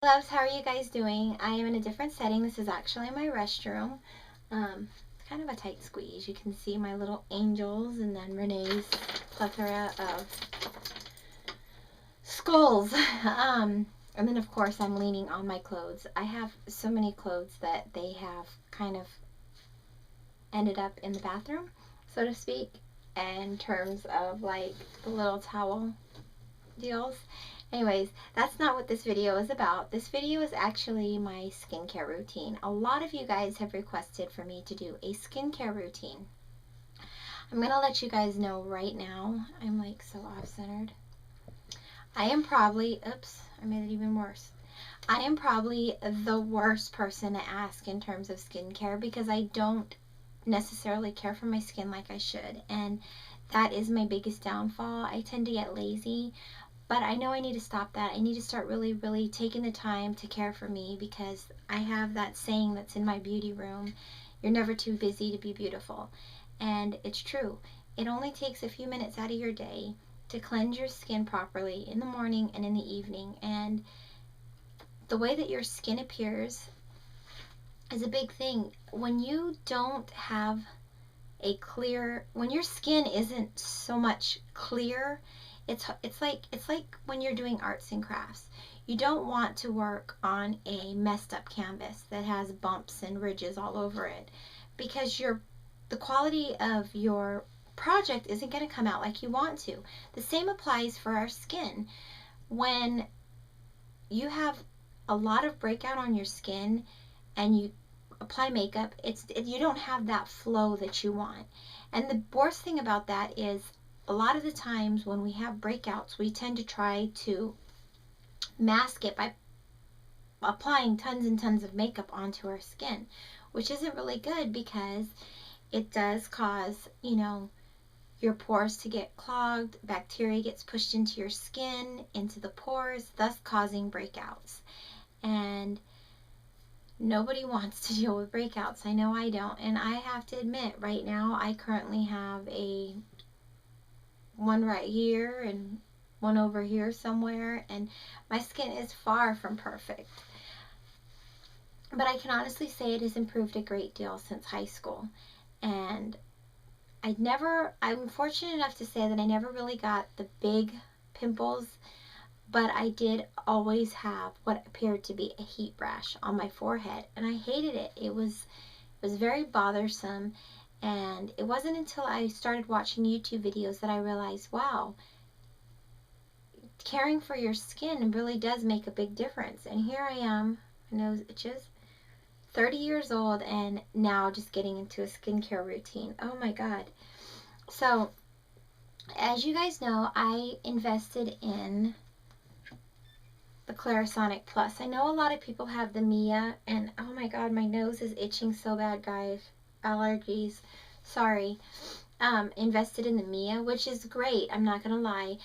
Loves, how are you guys doing? I am in a different setting. This is actually my restroom. It's kind of a tight squeeze. You can see my little angels and then Renee's plethora of skulls. And then of course I'm leaning on my clothes. I have so many clothes that they have kind of ended up in the bathroom, so to speak, in terms of like the little towel deals. Anyways, that's not what this video is about. This video is actually my skincare routine. A lot of you guys have requested for me to do a skincare routine. I'm going to let you guys know right now. I'm like so off-centered. I am probably, oops, I made it even worse. I am probably the worst person to ask in terms of skincare because I don't necessarily care for my skin like I should. And that is my biggest downfall. I tend to get lazy. But I know I need to stop that. I need to start really, really taking the time to care for me because I have that saying that's in my beauty room, you're never too busy to be beautiful. And it's true. It only takes a few minutes out of your day to cleanse your skin properly in the morning and in the evening. And the way that your skin appears is a big thing. When you don't have when your skin isn't so much clear, it's like when you're doing arts and crafts. You don't want to work on a messed up canvas that has bumps and ridges all over it because the quality of your project isn't going to come out like you want to. The same applies for our skin. When you have a lot of breakout on your skin and you apply makeup, you don't have that flow that you want. And the worst thing about that is a lot of the times when we have breakouts, we tend to try to mask it by applying tons and tons of makeup onto our skin, which isn't really good because it does cause, your pores to get clogged, bacteria gets pushed into your skin, into the pores, thus causing breakouts. And nobody wants to deal with breakouts. I know I don't. And I have to admit, right now, I currently have one right here and one over here somewhere. And my skin is far from perfect. But I can honestly say it has improved a great deal since high school. And I'm fortunate enough to say that I never really got the big pimples, but I did always have what appeared to be a heat rash on my forehead, and I hated it. It was very bothersome, and it wasn't until I started watching YouTube videos that I realized, wow, caring for your skin really does make a big difference. And here I am, my nose itches, 30 years old, and now just getting into a skincare routine. Oh my God. So, as you guys know, I invested in the Clarisonic Plus. I know a lot of people have the Mia, and oh my God, my nose is itching so bad, guys. Allergies. Sorry. Invested in the Mia, which is great. I'm not gonna lie.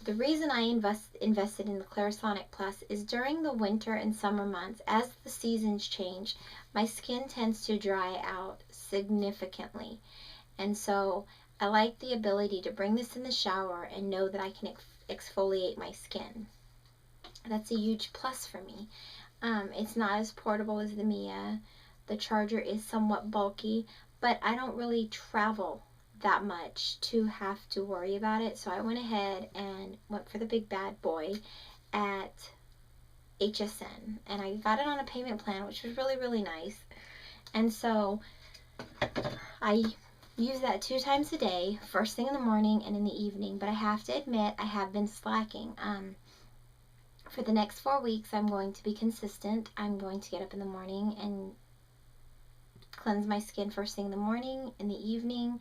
The reason I invested in the Clarisonic Plus is during the winter and summer months, as the seasons change, my skin tends to dry out significantly. And so I like the ability to bring this in the shower and know that I can exfoliate my skin. That's a huge plus for me. It's not as portable as the Mia. The charger is somewhat bulky, but I don't really travel that much to have to worry about it. So I went ahead and went for the big bad boy at HSN, and I got it on a payment plan, which was really, really nice. And so I use that 2 times a day, first thing in the morning and in the evening. But I have to admit, I have been slacking. For the next 4 weeks, I'm going to be consistent. I'm going to get up in the morning and cleanse my skin first thing in the morning, in the evening,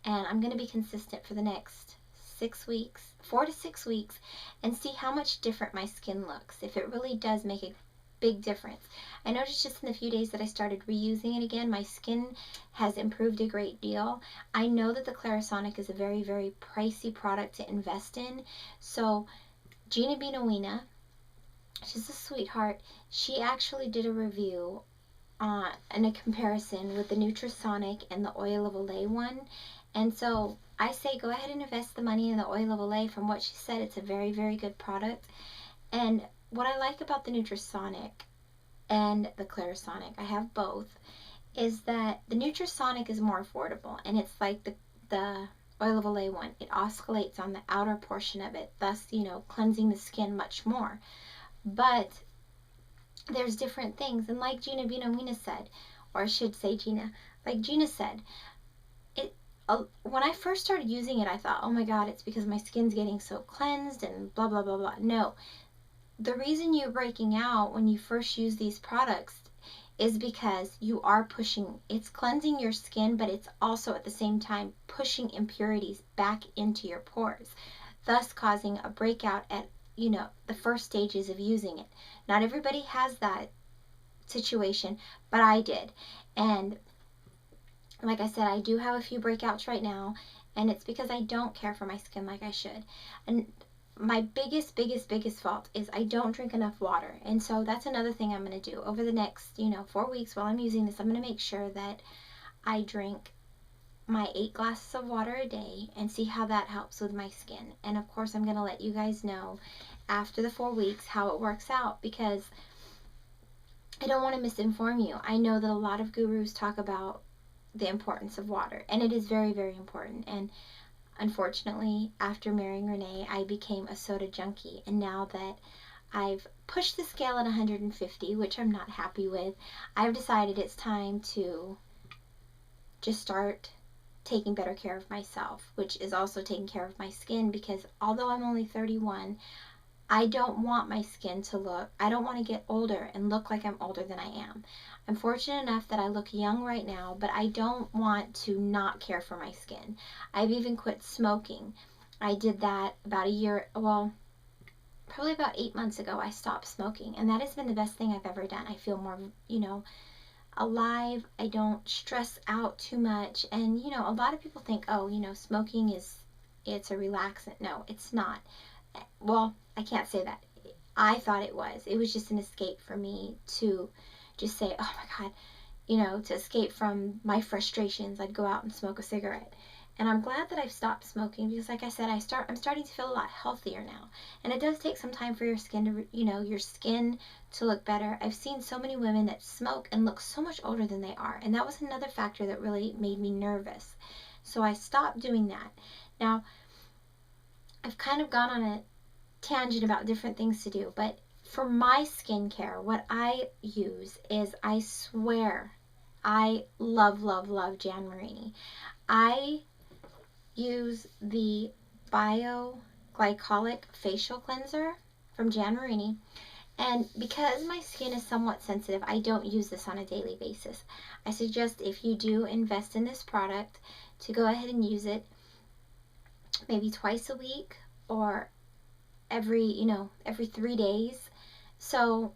and I'm going to be consistent for the next 6 weeks, 4 to 6 weeks, and see how much different my skin looks, if it really does make a big difference. I noticed just in the few days that I started reusing it again, my skin has improved a great deal. I know that the Clarisonic is a very, very pricey product to invest in, so Gina Beanowina, she's a sweetheart, she actually did a review and a comparison with the Nutrisonic and the Oil of Olay one. And so I say go ahead and invest the money in the Oil of Olay. From what she said, it's a very, very good product. And what I like about the Nutrisonic and the Clarisonic, I have both, is that the Nutrisonic is more affordable, and it's like the Oil of Olay one. It oscillates on the outer portion of it, thus, you know, cleansing the skin much more. But there's different things, and like Gina Vinomina said, or I should say Gina, like Gina said, when I first started using it, I thought, oh my God, it's because my skin's getting so cleansed and blah, blah, blah, blah. No, the reason you're breaking out when you first use these products is because you are pushing, it's cleansing your skin, but it's also at the same time pushing impurities back into your pores, thus causing a breakout at, you know, the first stages of using it. Not everybody has that situation, but I did. And like I said, I do have a few breakouts right now, and it's because I don't care for my skin like I should. And my biggest fault is I don't drink enough water. And so that's another thing I'm going to do over the next, 4 weeks while I'm using this. I'm going to make sure that I drink my 8 glasses of water a day and see how that helps with my skin. And of course, I'm going to let you guys know after the 4 weeks how it works out, because I don't want to misinform you. I know that a lot of gurus talk about the importance of water, and it is very, very important. And unfortunately, after marrying Renee, I became a soda junkie, and now that I've pushed the scale at 150, which I'm not happy with, I've decided it's time to just start taking better care of myself, which is also taking care of my skin, because although I'm only 31, I don't want my skin to look, I don't want to get older and look like I'm older than I am. I'm fortunate enough that I look young right now, but I don't want to not care for my skin. I've even quit smoking. I did that about probably about 8 months ago. I stopped smoking, and that has been the best thing I've ever done. I feel more, alive. I don't stress out too much. And, a lot of people think, oh, smoking it's a relaxant. No, it's not. Well, I can't say that. I thought it was. It was just an escape for me to just say, oh my God, to escape from my frustrations. I'd go out and smoke a cigarette. And I'm glad that I've stopped smoking, because like I said, I'm starting to feel a lot healthier now. And it does take some time for your skin to, your skin to look better. I've seen so many women that smoke and look so much older than they are. And that was another factor that really made me nervous. So I stopped doing that. Now, I've kind of gone on a tangent about different things to do, but for my skincare, what I use is, I swear, I love, love, love Jan Marini. I use the Bio-Glycolic Facial Cleanser from Jan Marini, and because my skin is somewhat sensitive, I don't use this on a daily basis. I suggest, if you do invest in this product, to go ahead and use it maybe twice a week, or every 3 days. So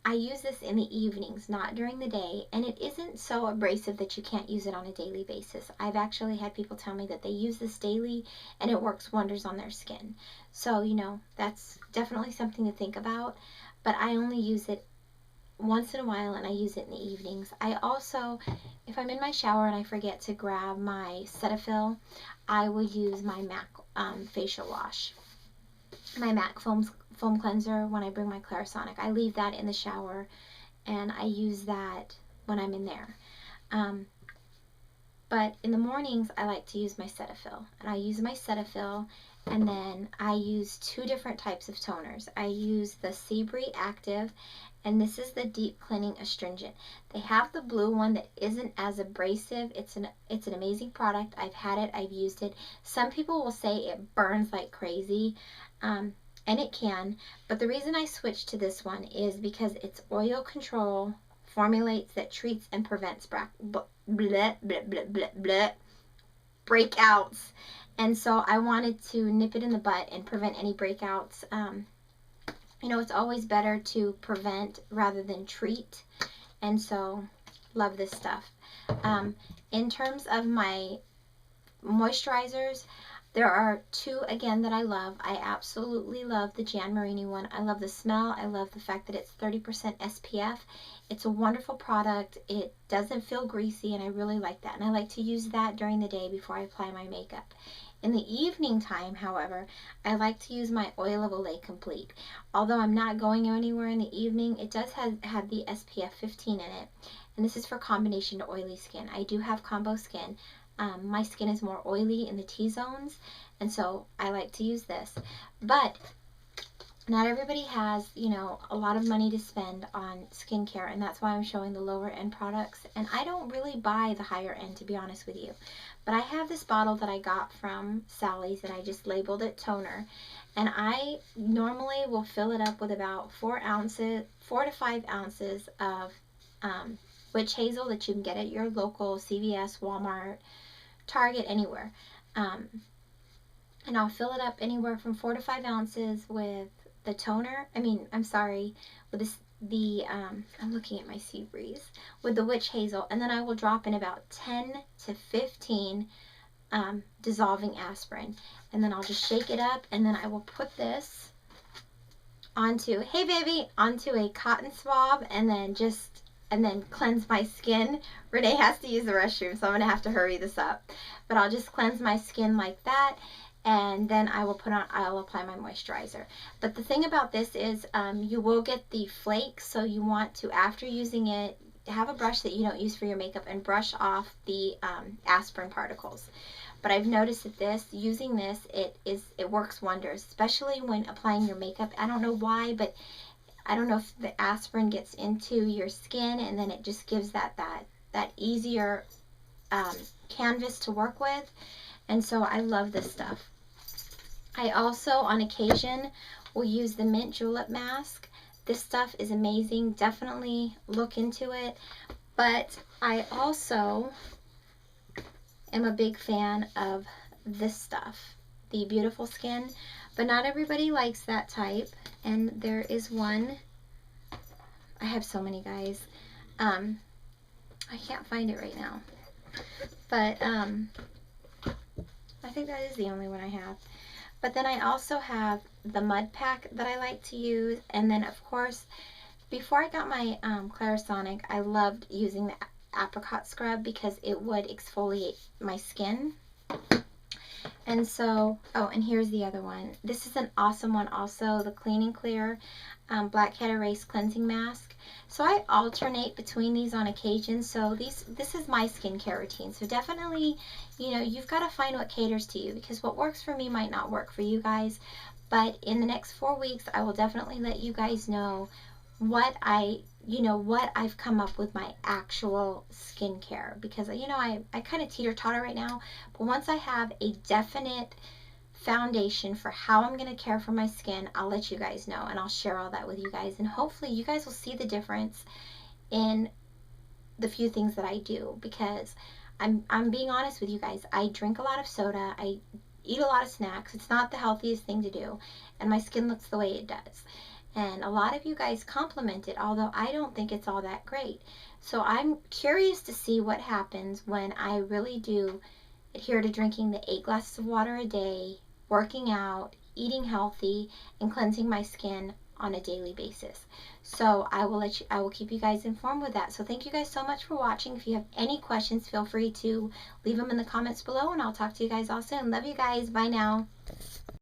I use this in the evenings, not during the day, and it isn't so abrasive that you can't use it on a daily basis. I've actually had people tell me that they use this daily and it works wonders on their skin. So, that's definitely something to think about, but I only use it once in a while, and I use it in the evenings. I also, if I'm in my shower and I forget to grab my Cetaphil, I will use my MAC facial wash, my MAC foam cleanser, when I bring my Clarisonic. I leave that in the shower, and I use that when I'm in there. But in the mornings, I like to use my Cetaphil, and I use my Cetaphil, and then I use 2 different types of toners. I use the Seabury Active, and this is the Deep Cleaning Astringent. They have the blue one that isn't as abrasive. It's an amazing product. I've had it. I've used it. Some people will say it burns like crazy, and it can. But the reason I switched to this one is because it's oil control, formulates that treats and prevents breakouts. And so I wanted to nip it in the butt and prevent any breakouts. It's always better to prevent rather than treat. And so, love this stuff. In terms of my moisturizers, there are 2, again, that I love. I absolutely love the Jan Marini one. I love the smell. I love the fact that it's 30% SPF. It's a wonderful product. It doesn't feel greasy, and I really like that. And I like to use that during the day before I apply my makeup. In the evening time, however, I like to use my Oil of Olay Complete. Although I'm not going anywhere in the evening, it does have the SPF 15 in it. And this is for combination to oily skin. I do have combo skin. My skin is more oily in the T-zones, and so I like to use this. But not everybody has, you know, a lot of money to spend on skincare, and that's why I'm showing the lower end products. And I don't really buy the higher end, to be honest with you. But I have this bottle that I got from Sally's, and I just labeled it toner. And I normally will fill it up with about 4 to 5 ounces of witch hazel that you can get at your local CVS, Walmart, Target, anywhere. And I'll fill it up anywhere from 4 to 5 ounces with the toner. With this, I'm looking at my Sea Breeze, with the witch hazel, and then I will drop in about 10 to 15 dissolving aspirin, and then I'll just shake it up, and then I will put this onto, hey baby, onto a cotton swab, and then cleanse my skin. Renee has to use the restroom, so I'm gonna have to hurry this up, but I'll just cleanse my skin like that. And then I'll apply my moisturizer. But the thing about this is you will get the flakes, so you want to, after using it, have a brush that you don't use for your makeup and brush off the aspirin particles. But I've noticed that using this, it works wonders, especially when applying your makeup. I don't know why, but I don't know if the aspirin gets into your skin, and then it just gives that easier canvas to work with. And so I love this stuff. I also, on occasion, will use the Mint Julep Mask. This stuff is amazing. Definitely look into it. But I also am a big fan of this stuff, the Beautiful Skin. But not everybody likes that type. And there is one. I have so many, guys. I can't find it right now. But I think that is the only one I have. But then I also have the mud pack that I like to use. And then, of course, before I got my Clarisonic, I loved using the apricot scrub because it would exfoliate my skin. And so, oh, and here's the other one. This is an awesome one also, the Clean and Clear Blackhead Erase Cleansing Mask. So I alternate between these on occasion. So this is my skincare routine. So definitely, you know, you've got to find what caters to you, because what works for me might not work for you guys. But in the next 4 weeks, I will definitely let you guys know what I've come up with my actual skincare, because, you know, I kind of teeter-totter right now. But once I have a definite foundation for how I'm going to care for my skin, I'll let you guys know, and I'll share all that with you guys, and hopefully you guys will see the difference in the few things that I do, because I'm being honest with you guys. I drink a lot of soda, I eat a lot of snacks. It's not the healthiest thing to do, and my skin looks the way it does. And a lot of you guys compliment it, although I don't think it's all that great. So I'm curious to see what happens when I really do adhere to drinking the 8 glasses of water a day, working out, eating healthy, and cleansing my skin on a daily basis. So I will keep you guys informed with that. So thank you guys so much for watching. If you have any questions, feel free to leave them in the comments below, and I'll talk to you guys all soon. Love you guys. Bye now.